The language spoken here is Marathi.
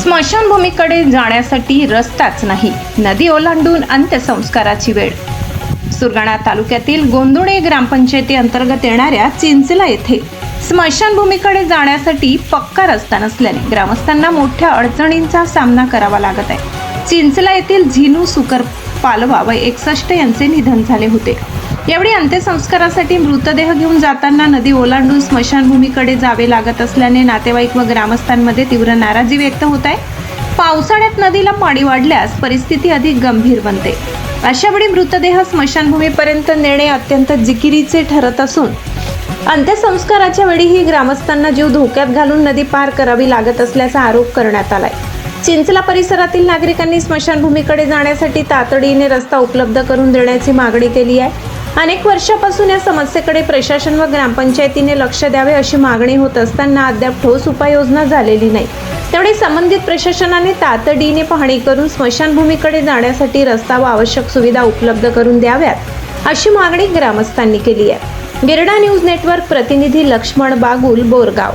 स्मशानभूमीकडे जाण्यासाठी रस्ताच नाही, नदी ओलांडून अंत्यसंस्काराची वेळ। सुरगाणा तालुक्यातील गोंदुणे ग्रामपंचायती अंतर्गत येणाऱ्या चिंचला येथे स्मशानभूमीकडे जाण्यासाठी पक्का रस्ता नसल्याने ग्रामस्थांना मोठ्या अडचणींचा सामना करावा लागत आहे। चिंचला येथील झिनू सुकर पालवा वय 61 यांचे निधन झाले होते। यावेळी अंत्यसंस्कारासाठी मृतदेह घेऊन जाताना नदी ओलांडून स्मशानभूमीकडे जावे लागत असल्याने नातेवाईक व ग्रामस्थांमध्ये तीव्र नाराजी व्यक्त होत आहे। पावसाळ्यात नदीला पाणी वाढल्यास परिस्थिती अधिक गंभीर बनते। अशावेळी मृतदेह स्मशानभूमीपर्यंत नेणे अत्यंत जिकिरीचे ठरत असून अंत्यसंस्काराच्या वेळीही ग्रामस्थांना जीव धोक्यात घालून नदी पार करावी लागत असल्याचा आरोप करण्यात आलाय। चिंचला परिसरातील नागरिकांनी स्मशानभूमीकडे जाण्यासाठी तातडीने रस्ता उपलब्ध करून देण्याची मागणी केली आहे। अनेक वर्षापासून या समस्येकडे प्रशासन व ग्रामपंचायतीने लक्ष द्यावे अशी मागणी होत असताना अद्याप ठोस उपाययोजना झालेली नाही। त्यामुळे संबंधित प्रशासनाने तातडीने पाहणी करून स्मशानभूमीकडे जाण्यासाठी रस्ता व आवश्यक सुविधा उपलब्ध करून द्याव्यात अशी मागणी ग्रामस्थांनी केली आहे। गिरडा न्यूज नेटवर्क प्रतिनिधी लक्ष्मण बागुल, बोरगाव।